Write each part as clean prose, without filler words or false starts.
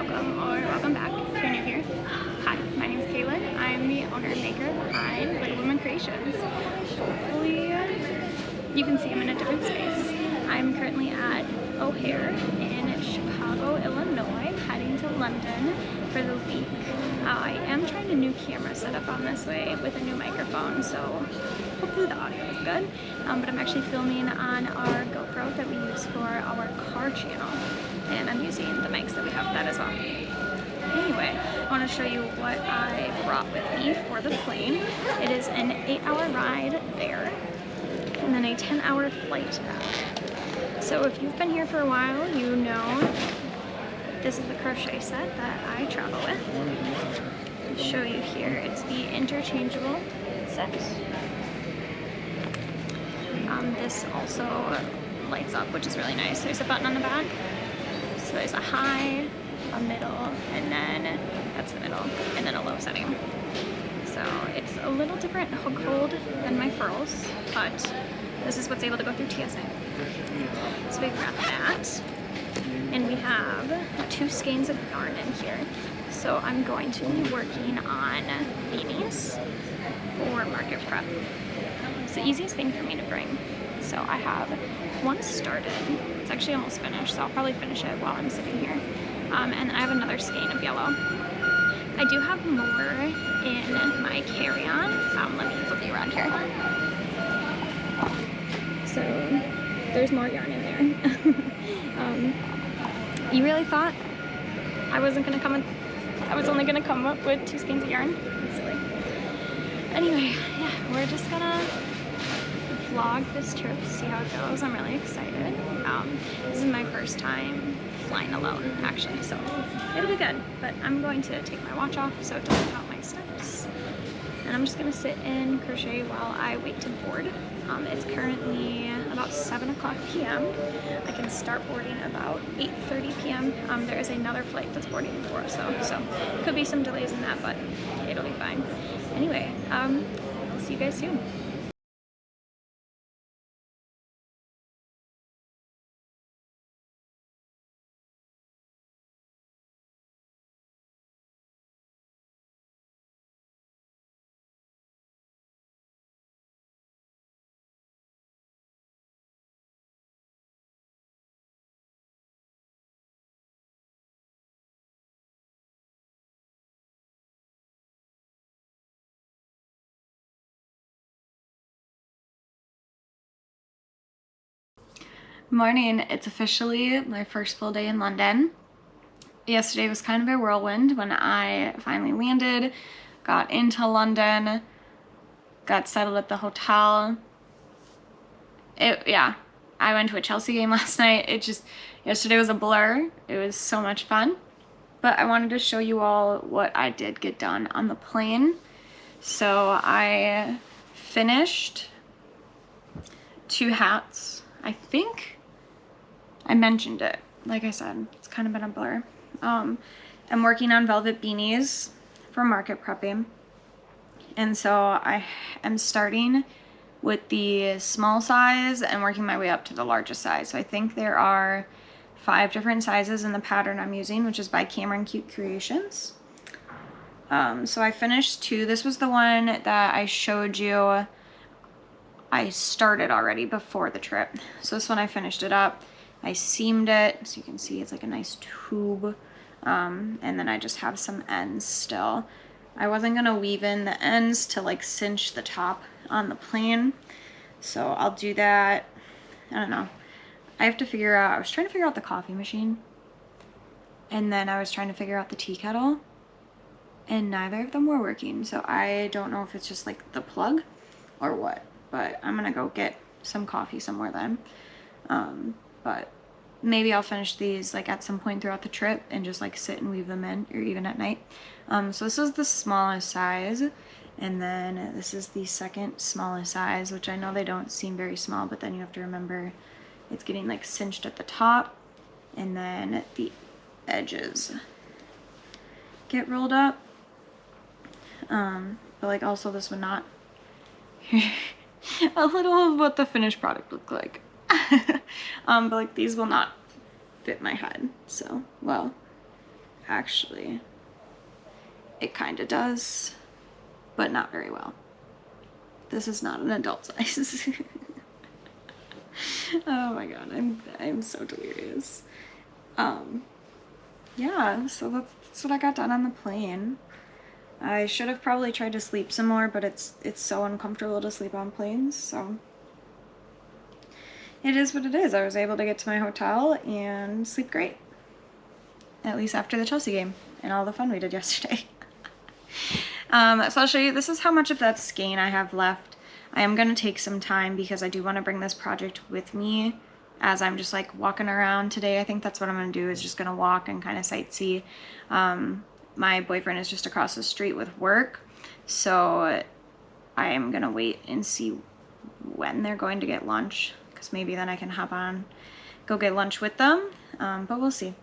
welcome or welcome back if you're new here. Hi, my name is Kaylin. I'm the owner and maker behind Little Women Creations. Hopefully you can see I'm in a different space. I'm currently at O'Hare in Chicago, Illinois, heading to London for the week. I am trying a new camera setup on this way with a new microphone, so hopefully the audio is good. But I'm actually filming on our GoPro that we use for our car channel, and I'm using the mics that we have for that as well. Anyway, I want to show you what I brought with me for the plane. It is an 8-hour ride there, and then a 10-hour flight back. So if you've been here for a while, you know this is the crochet set that I travel with. I'll show you here. It's the interchangeable set. This also lights up, which is really nice. There's a button on the back. So there's a high, a middle, and then that's the middle, and then a low setting. So it's a little different hook hold than my furls, but this is what's able to go through TSA. So we've got that, and we have 2 skeins of yarn in here. So I'm going to be working on beanies for market prep. It's the easiest thing for me to bring. So I have one started. It's actually almost finished, so I'll probably finish it while I'm sitting here. And then I have another skein of yellow. I do have more in my carry-on. Let me flip you around here. So there's more yarn in there. You really thought I wasn't gonna come with, I was only gonna come up with 2 skeins of yarn? That's silly. Anyway, yeah, we're just gonna vlog this trip, see how it goes. I'm really excited. This is my first time flying alone, actually, so it'll be good. But I'm going to take my watch off so it doesn't count my steps. And I'm just gonna sit and crochet while I wait to board. It's currently about 7 o'clock p.m. I can start boarding about 8:30 p.m. There is another flight that's boarding before us though, so could be some delays in that, but it'll be fine. Anyway, see you guys soon. Morning, it's officially my first full day in London. Yesterday was kind of a whirlwind when I finally landed, got into London, got settled at the hotel. I went to a Chelsea game last night. Yesterday was a blur. It was so much fun. But I wanted to show you all what I did get done on the plane. So I finished 2 hats. I think I mentioned it. Like I said, it's kind of been a blur. I'm working on velvet beanies for market prepping. And so I am starting with the small size and working my way up to the largest size. So I think there are 5 different sizes in the pattern I'm using, which is by Cameron Cute Creations. So I finished 2. This was the one that I showed you I started already before the trip. So this one I finished it up. I seamed it, so you can see it's like a nice tube. And then I just have some ends still. I wasn't gonna weave in the ends to like cinch the top on the plane. So I'll do that. I don't know. I have to figure out, I was trying to figure out the coffee machine. And then I was trying to figure out the tea kettle. And neither of them were working. So I don't know if it's just like the plug or what. But I'm gonna go get some coffee somewhere then. But maybe I'll finish these like at some point throughout the trip and just like sit and weave them in, or even at night. So this is the smallest size, and then this is the second smallest size, which I know they don't seem very small, but then you have to remember it's getting like cinched at the top, and then the edges get rolled up. But like also this would not a little of what the finished product looked like. But like these will not fit my head, so well, actually. It kind of does, but not very well. This is not an adult size. Oh my god, I'm so delirious. Yeah, so that's what I got done on the plane. I should have probably tried to sleep some more, but it's so uncomfortable to sleep on planes, so it is what it is. I was able to get to my hotel and sleep great. At least after the Chelsea game and all the fun we did yesterday. So I'll show you, this is how much of that skein I have left. I am going to take some time because I do want to bring this project with me as I'm just like walking around today. I think that's what I'm going to do, is just going to walk and kind of sightsee. My boyfriend is just across the street with work, so I am going to wait and see when they're going to get lunch, because maybe then I can hop on, go get lunch with them, but we'll see.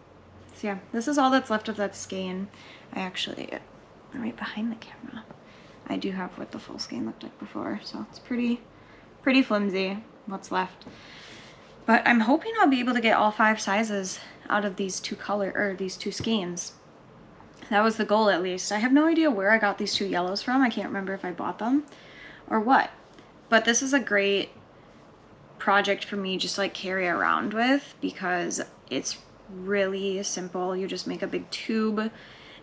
So yeah, this is all that's left of that skein. I'm right behind the camera. I do have what the full skein looked like before, so it's pretty flimsy what's left. But I'm hoping I'll be able to get all 5 sizes out of these two skeins. That was the goal, at least. I have no idea where I got these 2 yellows from. I can't remember if I bought them or what. But this is a great project for me just like carry around with, because it's really simple. You just make a big tube,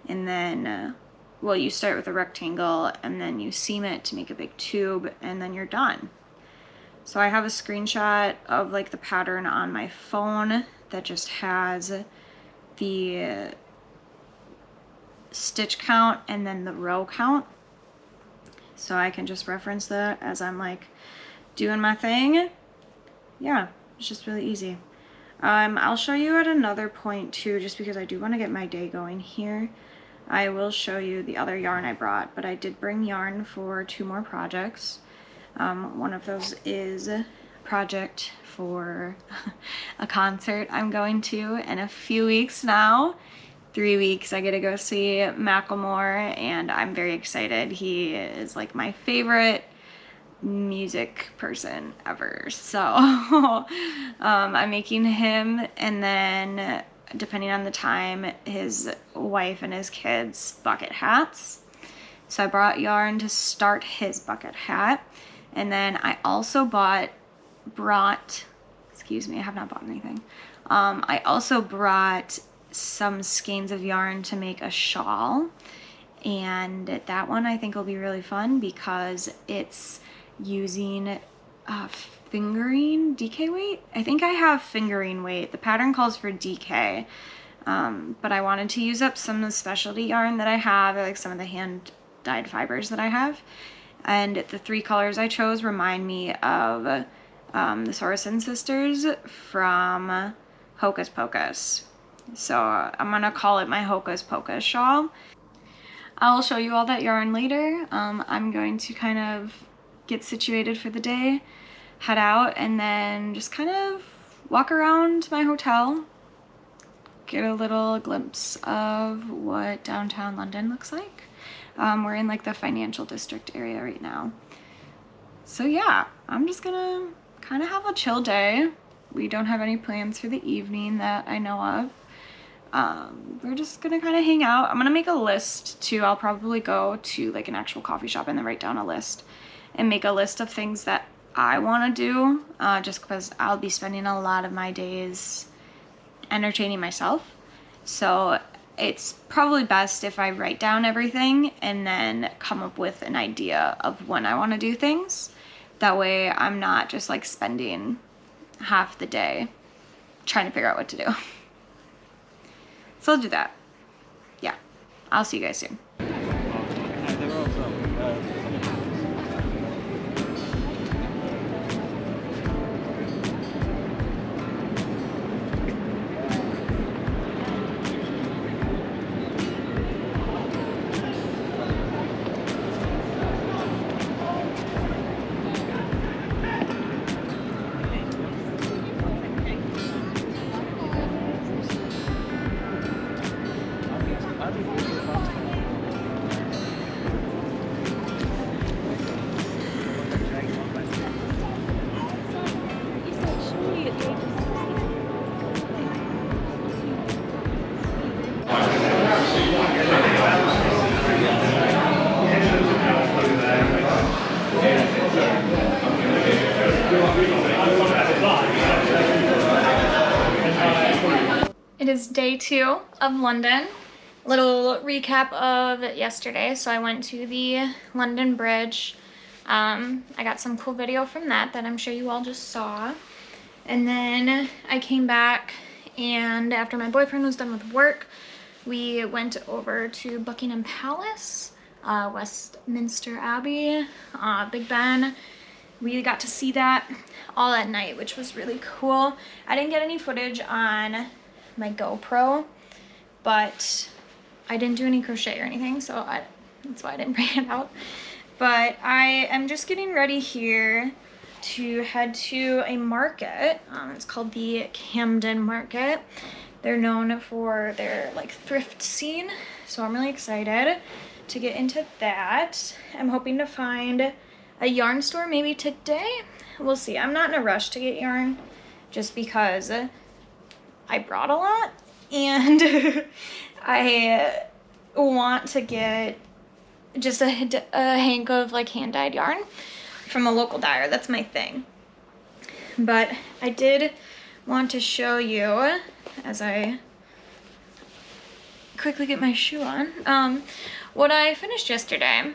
and then well, you start with a rectangle and then you seam it to make a big tube, and then you're done. So I have a screenshot of like the pattern on my phone that just has the stitch count and then the row count, so I can just reference that as I'm like doing my thing. Yeah, it's just really easy. I'll show you at another point too, just because I do want to get my day going here. I will show you the other yarn I brought, but I did bring yarn for 2 more projects. One of those is a project for a concert I'm going to in a few weeks now. 3 weeks. I get to go see Macklemore, and I'm very excited. He is like my favorite music person ever, so I'm making him, and then depending on the time, his wife and his kids bucket hats. So I brought yarn to start his bucket hat, and then I also excuse me, I have not bought anything. I also brought some skeins of yarn to make a shawl, and that one I think will be really fun because it's using fingering DK weight. I think I have fingering weight. The pattern calls for DK, but I wanted to use up some of the specialty yarn that I have, like some of the hand dyed fibers that I have, and the 3 colors I chose remind me of the Sorrison sisters from Hocus Pocus. So I'm gonna call it my Hocus Pocus shawl. I'll show you all that yarn later. I'm going to kind of get situated for the day, head out, and then just kind of walk around my hotel, get a little glimpse of what downtown London looks like. We're in like the financial district area right now. So yeah, I'm just gonna kind of have a chill day. We don't have any plans for the evening that I know of. We're just gonna kind of hang out. I'm gonna make a list too. I'll probably go to like an actual coffee shop and then write down a list and make a list of things that I want to do, just because I'll be spending a lot of my days entertaining myself. So it's probably best if I write down everything and then come up with an idea of when I want to do things. That way I'm not just like spending half the day trying to figure out what to do. So I'll do that. Yeah, I'll see you guys soon. It is day 2 of London. Little recap of yesterday. So I went to the London Bridge. I got some cool video from that I'm sure you all just saw. And then I came back, and after my boyfriend was done with work, we went over to Buckingham Palace, Westminster Abbey, Big Ben. We got to see that all at night, which was really cool. I didn't get any footage on my GoPro, but I didn't do any crochet or anything, so that's why I didn't bring it out. But I am just getting ready here to head to a market. It's called the Camden Market. They're known for their like thrift scene, so I'm really excited to get into that. I'm hoping to find a yarn store maybe today. We'll see. I'm not in a rush to get yarn just because I brought a lot, and I want to get just a hank of like hand-dyed yarn from a local dyer. That's my thing. But I did want to show you, as I quickly get my shoe on, what I finished yesterday.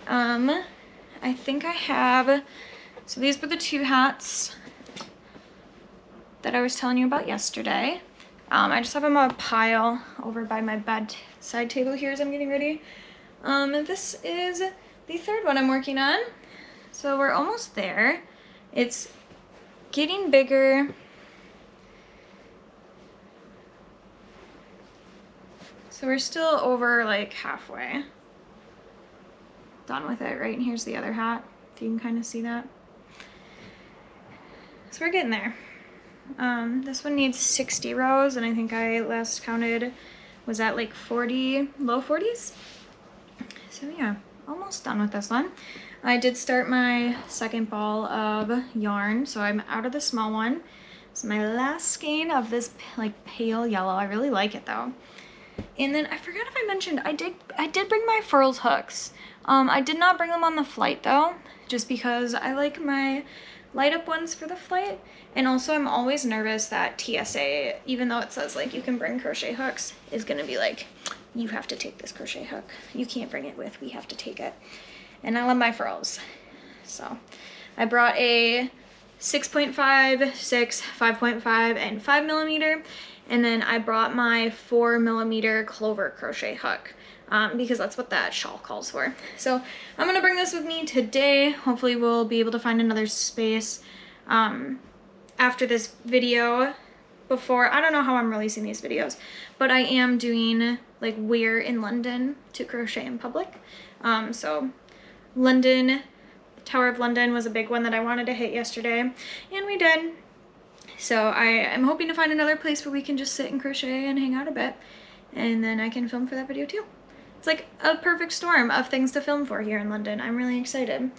I think I have, so these were the 2 hats that I was telling you about yesterday. I just have them on a pile over by my bedside table here as I'm getting ready. And this is the 3rd one I'm working on. So we're almost there. It's getting bigger. So we're still over like halfway done with it, right? And here's the other hat, if you can kind of see that. So we're getting there. This one needs 60 rows, and I think I last counted was at like 40, low 40s. So yeah, almost done with this one. I did start my 2nd ball of yarn, so I'm out of the small one. It's my last skein of this like pale yellow. I really like it though. And then I forgot if I mentioned, I did bring my furls hooks. I did not bring them on the flight though, just because I like my light up ones for the flight. And also I'm always nervous that TSA, even though it says like you can bring crochet hooks, is gonna be like, you have to take this crochet hook. You can't bring it with, we have to take it. And I love my furls. So I brought a 6.5, 6, 5.5, and 5mm. And then I brought my 4mm clover crochet hook because that's what that shawl calls for. So I'm gonna bring this with me today. Hopefully we'll be able to find another space after this video. I don't know how I'm releasing these videos, but I am doing like where in London to crochet in public. So London, Tower of London was a big one that I wanted to hit yesterday, and we did. So I am hoping to find another place where we can just sit and crochet and hang out a bit, and then I can film for that video too. It's like a perfect storm of things to film for here in London. I'm really excited.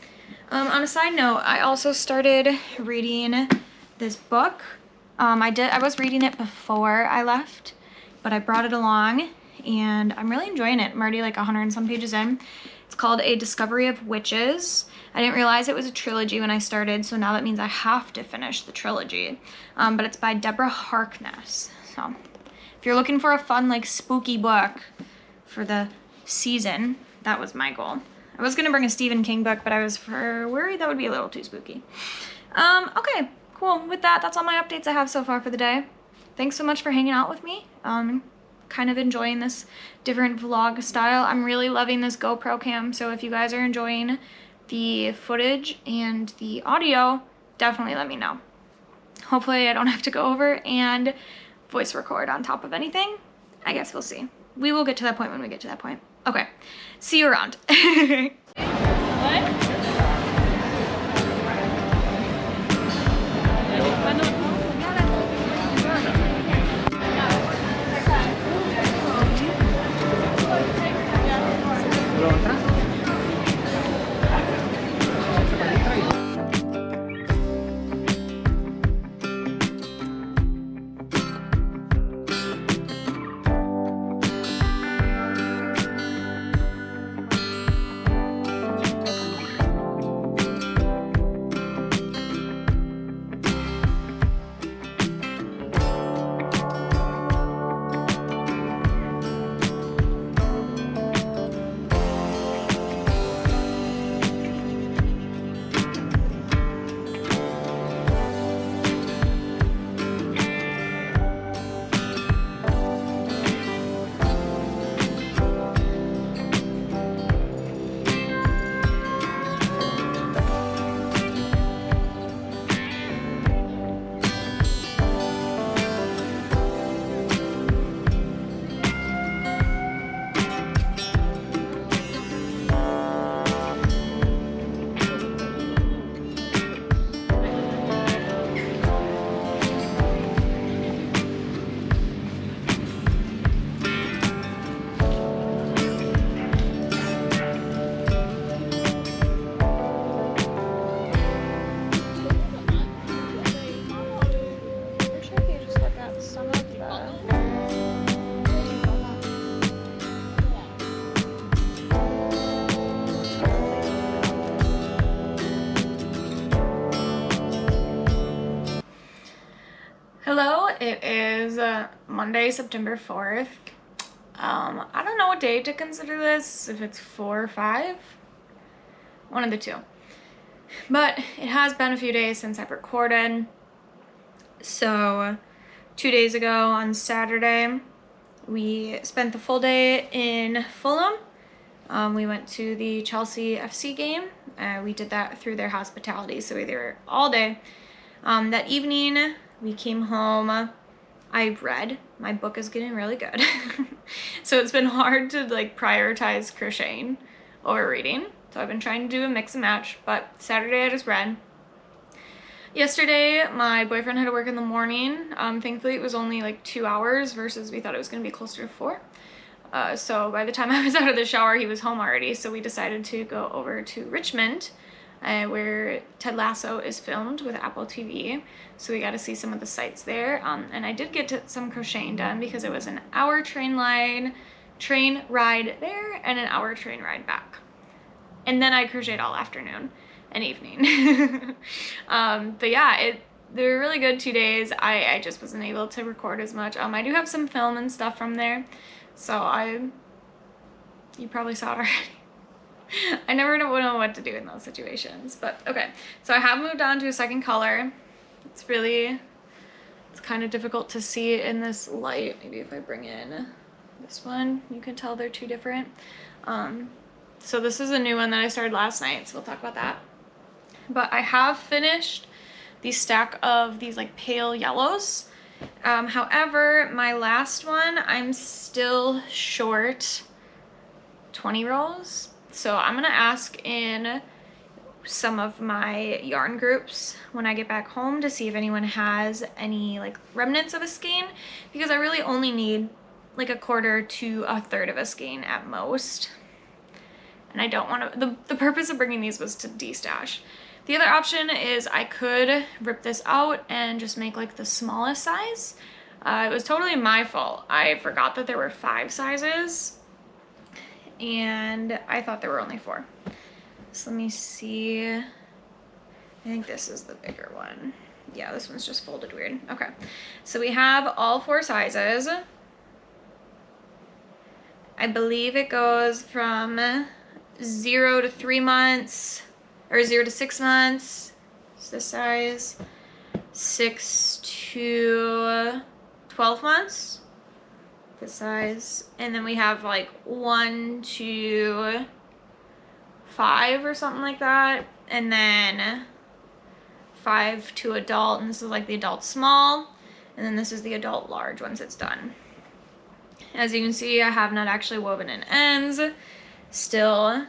On a side note, I also started reading this book. I was reading it before I left, but I brought it along and I'm really enjoying it. I'm already like 100 and some pages in. It's called A Discovery of Witches. I didn't realize it was a trilogy when I started, so now that means I have to finish the trilogy. But it's by Deborah Harkness. So if you're looking for a fun, like spooky book for the season, that was my goal. I was gonna bring a Stephen King book, but I was worried that would be a little too spooky. Okay, cool. With that, that's all my updates I have so far for the day. Thanks so much for hanging out with me. Kind of enjoying this different vlog style. I'm really loving this GoPro cam, so if you guys are enjoying the footage and the audio, definitely let me know. Hopefully I don't have to go over and voice record on top of anything. I guess we'll see. We will get to that point when we get to that point. Okay, see you around. What? Monday, September 4th. I don't know what day to consider this, if it's 4 or 5, one of the two. But it has been a few days since I've recorded. So 2 days ago on Saturday, we spent the full day in Fulham. We went to the Chelsea FC game. We did that through their hospitality, so we were there all day. That evening, we came home. I read. My book is getting really good. So it's been hard to like prioritize crocheting over reading. So I've been trying to do a mix and match, but Saturday I just read. Yesterday, my boyfriend had to work in the morning. Thankfully it was only like 2 hours versus we thought it was gonna be closer to 4. So by the time I was out of the shower, he was home already. So we decided to go over to Richmond, where Ted Lasso is filmed with Apple TV. So we got to see some of the sights there. And I did get some crocheting done because it was an hour train ride there and an hour train ride back. And then I crocheted all afternoon and evening. But yeah, they were really good 2 days. I just wasn't able to record as much. I do have some film and stuff from there. So you probably saw it already. I never know what to do in those situations, but okay. So I have moved on to a second color. It's kind of difficult to see it in this light. Maybe if I bring in this one, you can tell they're two different. So this is a new one that I started last night, so we'll talk about that. But I have finished the stack of these like pale yellows. However, my last one, I'm still short 20 rows. So I'm gonna ask in some of my yarn groups when I get back home to see if anyone has any like remnants of a skein, because I really only need like a quarter to a third of a skein at most. And I don't want to, the purpose of bringing these was to destash. The other option is I could rip this out and just make like the smallest size. It was totally my fault. I forgot that there were 5 sizes and I thought there were only 4. So let me see. I think this is the bigger one. Yeah, this one's just folded weird. Okay, so we have all 4 sizes. I believe it goes from 0 to 3 months, or 0 to 6 months, it's this size, 6 to 12 months, this size, and then we have like 1 to 5 or something like that, and then 5 to adult, and this is like the adult small, and then this is the adult large once it's done. As you can see, I have not actually woven in ends, still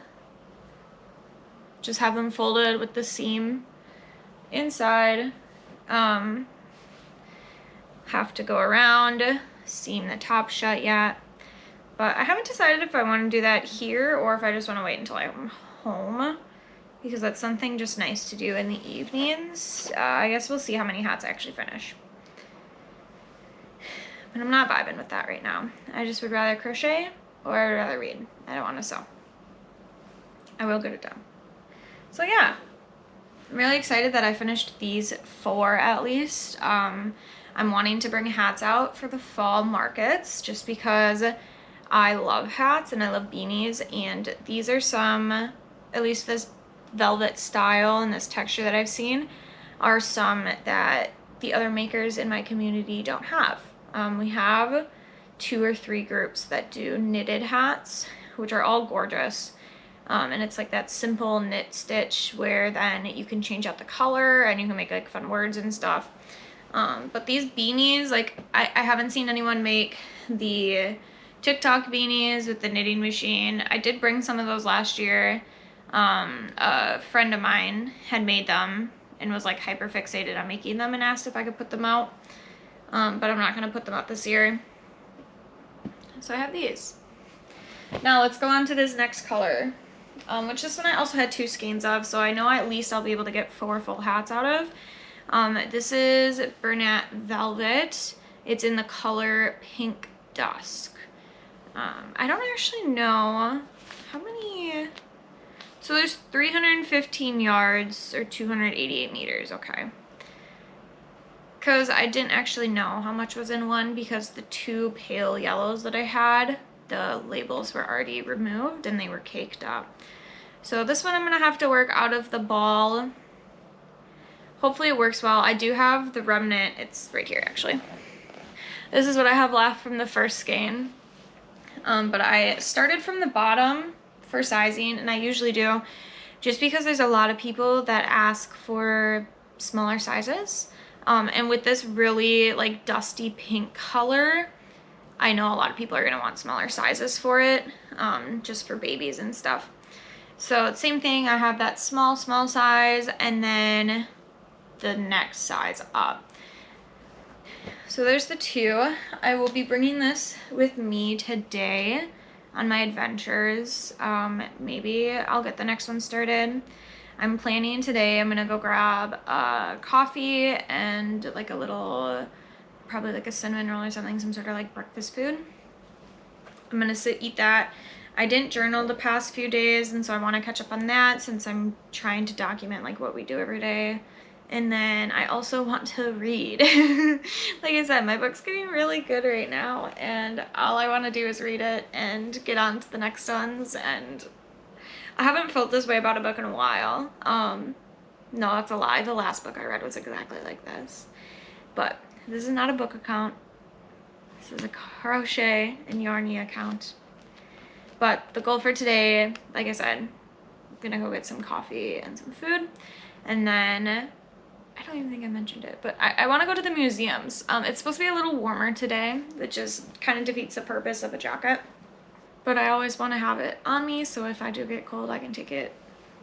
just have them folded with the seam inside. Have to go around, seam the top shut yet, but I haven't decided if I want to do that here or if I just want to wait until I'm home, because that's something just nice to do in the evenings. I guess we'll see how many hats I actually finish. But I'm not vibing with that right now. I just would rather crochet or I'd rather read. I don't want to sew. I will get it done. So yeah, I'm really excited that I finished these 4 at least. I'm wanting to bring hats out for the fall markets just because I love hats and I love beanies, and these are some, at least this velvet style and this texture that I've seen, are some that the other makers in my community don't have. We have 2 or 3 groups that do knitted hats, which are all gorgeous. And it's like that simple knit stitch where then you can change out the color and you can make like fun words and stuff. But these beanies, like I haven't seen anyone make the TikTok beanies with the knitting machine. I did bring some of those last year. A friend of mine had made them and was like hyper fixated on making them and asked if I could put them out. But I'm not going to put them out this year. So I have these. Now let's go on to this next color, which this one I also had 2 skeins of, so I know at least I'll be able to get 4 full hats out of. This is Bernat Velvet. It's in the color Pink Dusk. I don't actually know how many, so there's 315 yards or 288 meters, okay. because I didn't actually know how much was in one, because the two pale yellows that I had, the labels were already removed and they were caked up. So this one I'm gonna have to work out of the ball. Hopefully it works well. I do have the remnant, it's right here actually. This is what I have left from the first skein. But I started from the bottom for sizing, and I usually do, just because there's a lot of people that ask for smaller sizes. And with this really like dusty pink color, I know a lot of people are gonna want smaller sizes for it, just for babies and stuff. So same thing, I have that small size and then the next size up. So there's the two. I will be bringing this with me today on my adventures. Maybe I'll get the next one started. I'm planning today, I'm gonna go grab a coffee and like a little, probably like a cinnamon roll or something, some sort of like breakfast food. I'm gonna eat that. I didn't journal the past few days, and so I want to catch up on that since I'm trying to document like what we do every day. And then I also want to read. Like I said, my book's getting really good right now, and all I want to do is read it and get on to the next ones. And I haven't felt this way about a book in a while. No, that's a lie. The last book I read was exactly like this. But this is not a book account. This is a crochet and yarny account. But the goal for today, like I said, I'm gonna go get some coffee and some food, and then I don't even think I mentioned it, but I want to go to the museums. It's supposed to be a little warmer today, which is kind of defeats the purpose of a jacket, but I always want to have it on me, so if I do get cold I can take it,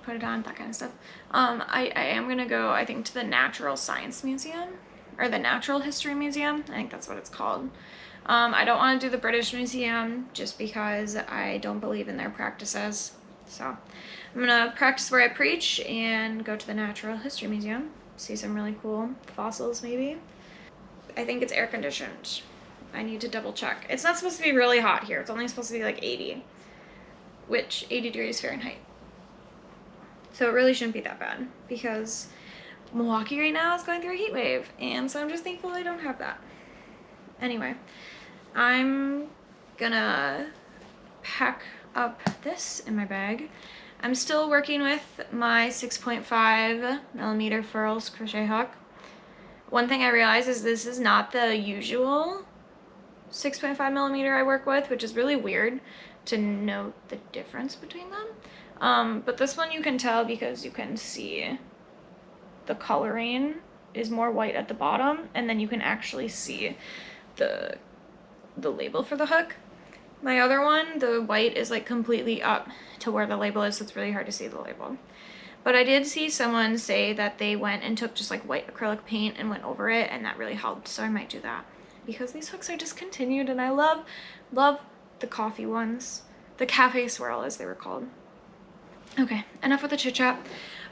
put it on, that kind of stuff. I am gonna go, I think, to the Natural Science Museum, or the Natural History Museum, I think that's what it's called. I don't want to do the British Museum just because I don't believe in their practices. So I'm gonna practice where I preach and go to the Natural History Museum, see some really cool fossils maybe. I think it's air conditioned. I need to double check. It's not supposed to be really hot here. It's only supposed to be like 80, which 80 degrees Fahrenheit. So it really shouldn't be that bad because Milwaukee right now is going through a heat wave, and so I'm just thankful I don't have that. Anyway, I'm gonna pack up this in my bag. I'm still working with my 6.5mm furls crochet hook. One thing I realized is this is not the usual 6.5mm I work with, which is really weird to note the difference between them. But this one you can tell because you can see the coloring is more white at the bottom, and then you can actually see the label for the hook. My other one, the white is like completely up to where the label is, so it's really hard to see the label. But I did see someone say that they went and took just like white acrylic paint and went over it, and that really helped, so I might do that. Because these hooks are discontinued, and I love the coffee ones. The cafe swirl, as they were called. Okay, enough with the chit chat.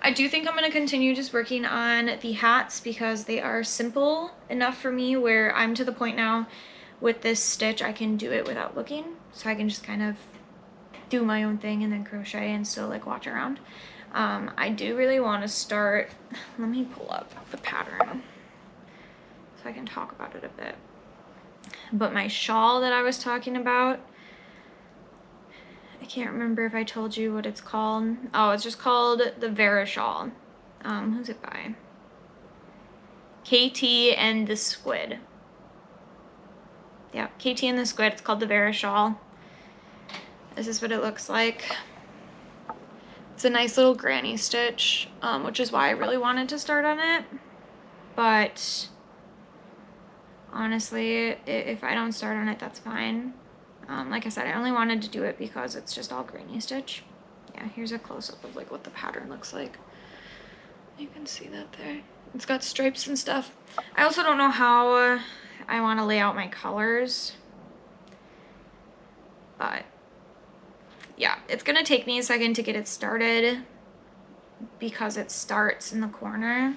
I do think I'm going to continue just working on the hats because they are simple enough for me where I'm to the point now with this stitch I can do it without looking, so I can just kind of do my own thing and then crochet and still like watch around. I do really want to start, let me pull up the pattern so I can talk about it a bit. But my shawl that I was talking about, I can't remember if I told you what it's called. Oh, it's just called the Vera shawl. Who's it by? KT and the Squid. Yeah, KT and the Squid. It's called the Vera shawl. This is what it looks like. It's a nice little granny stitch, which is why I really wanted to start on it. But honestly, if I don't start on it, that's fine. Like I said, I only wanted to do it because it's just all granny stitch. Yeah, here's a close-up of like what the pattern looks like. You can see that there. It's got stripes and stuff. I also don't know how I want to lay out my colors. But yeah, it's gonna take me a second to get it started because it starts in the corner.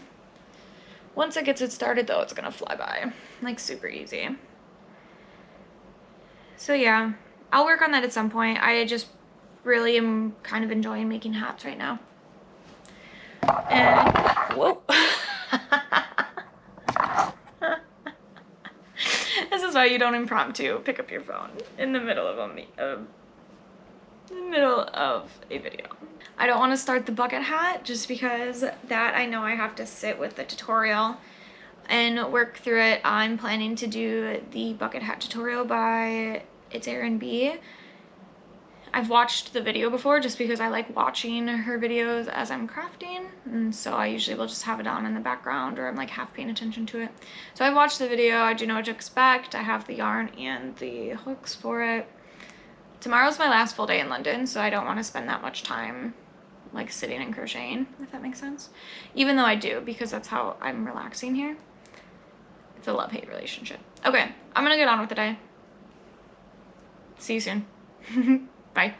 Once it gets it started though, it's gonna fly by, like super easy. So yeah, I'll work on that at some point. I just really am kind of enjoying making hats right now. And, whoa. is why you don't impromptu pick up your phone in the middle of a video. I don't want to start the bucket hat just because that I know I have to sit with the tutorial and work through it. I'm planning to do the bucket hat tutorial by It's Erin B. I've watched the video before just because I like watching her videos as I'm crafting, and so I usually will just have it on in the background, or I'm like half paying attention to it. So I've watched the video, I do know what to expect. I have the yarn and the hooks for it. Tomorrow's my last full day in London, so I don't want to spend that much time like sitting and crocheting, if that makes sense. Even though I do, because that's how I'm relaxing here. It's a love-hate relationship. Okay, I'm gonna get on with the day. See you soon. Bye.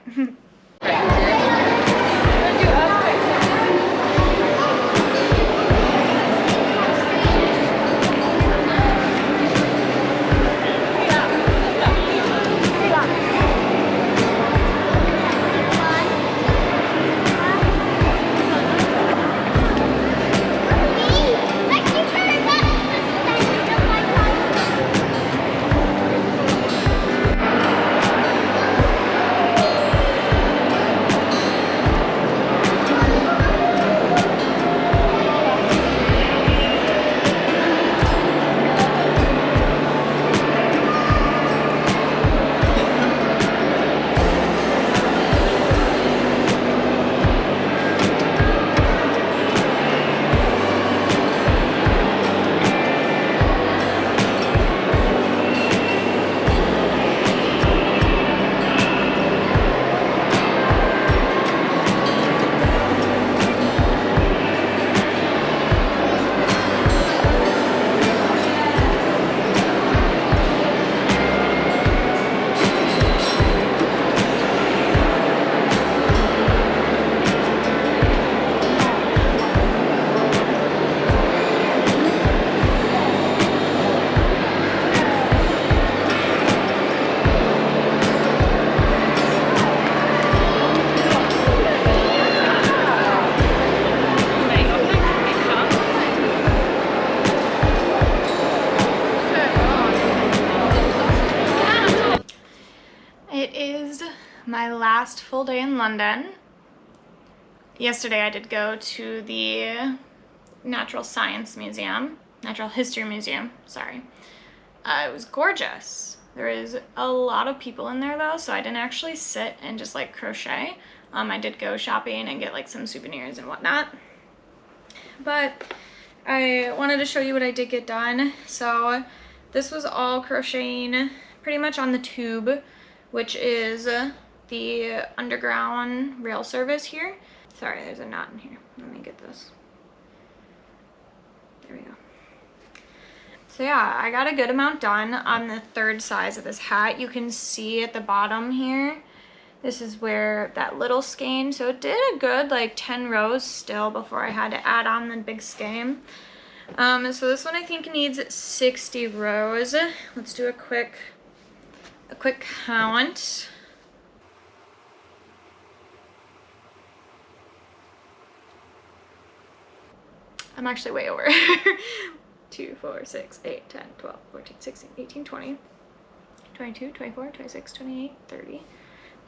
My last full day in London. Yesterday I did go to the Natural History Museum, sorry. It was gorgeous. There is a lot of people in there though, so I didn't actually sit and just like crochet. I did go shopping and get like some souvenirs and whatnot. But I wanted to show you what I did get done. So this was all crocheting pretty much on the tube, which is the underground rail service here. Sorry, there's a knot in here. Let me get this. There we go. So yeah, I got a good amount done on the third size of this hat. You can see at the bottom here, this is where that little skein, so it did a good like 10 rows still before I had to add on the big skein. So this one I think needs 60 rows. Let's do a quick count. I'm actually way over. 2, 4, 6, 8, 10, 12, 14, 16, 18, 20, 22, 24, 26, 28, 30,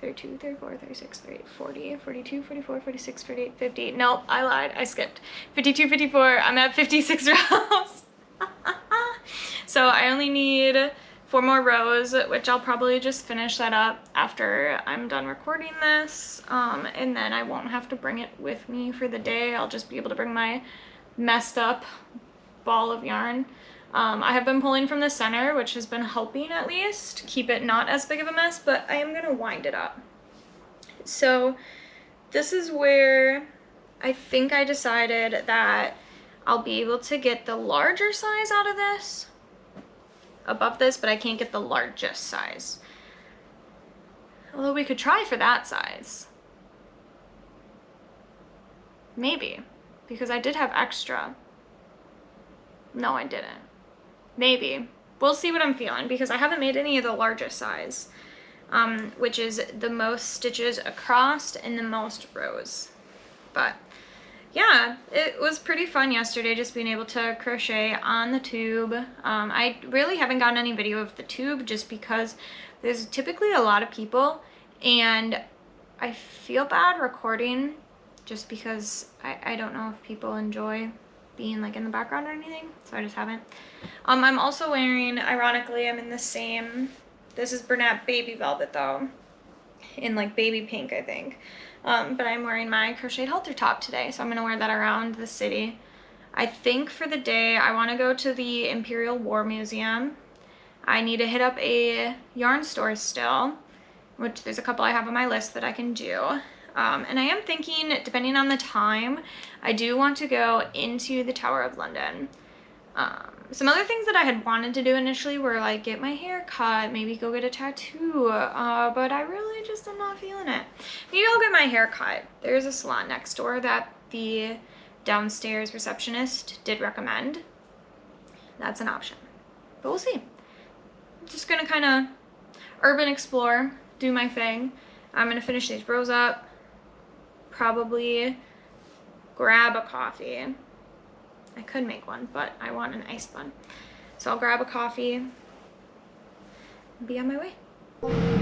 32, 34, 36, 38, 40, 42, 44, 46, 48, 50. Nope, I lied. I skipped. 52, 54. I'm at 56 rows. So I only need 4 more rows, which I'll probably just finish that up after I'm done recording this. And then I won't have to bring it with me for the day. I'll just be able to bring my messed up ball of yarn. I have been pulling from the center, which has been helping at least keep it not as big of a mess, but I am gonna wind it up. So this is where I think I decided that I'll be able to get the larger size out of this, above this, but I can't get the largest size. Although we could try for that size. Maybe, because I did have extra. No, I didn't. Maybe. We'll see what I'm feeling, because I haven't made any of the largest size, which is the most stitches across and the most rows. But yeah, it was pretty fun yesterday just being able to crochet on the tube. I really haven't gotten any video of the tube just because there's typically a lot of people, and I feel bad recording just because I don't know if people enjoy being like in the background or anything, so I just haven't. I'm also wearing, ironically, I'm in the same, this is Bernat Baby Velvet though, in like baby pink, I think. But I'm wearing my crocheted halter top today, so I'm gonna wear that around the city. I think for the day, I wanna go to the Imperial War Museum. I need to hit up a yarn store still, which there's a couple I have on my list that I can do. And I am thinking, depending on the time, I do want to go into the Tower of London. Some other things that I had wanted to do initially were like get my hair cut, maybe go get a tattoo, but I really just am not feeling it. Maybe I'll get my hair cut. There's a salon next door that the downstairs receptionist did recommend. That's an option, but we'll see. I'm just gonna kind of urban explore, do my thing. I'm gonna finish these rows up, probably grab a coffee. I could make one, but I want an iced one. So I'll grab a coffee and be on my way.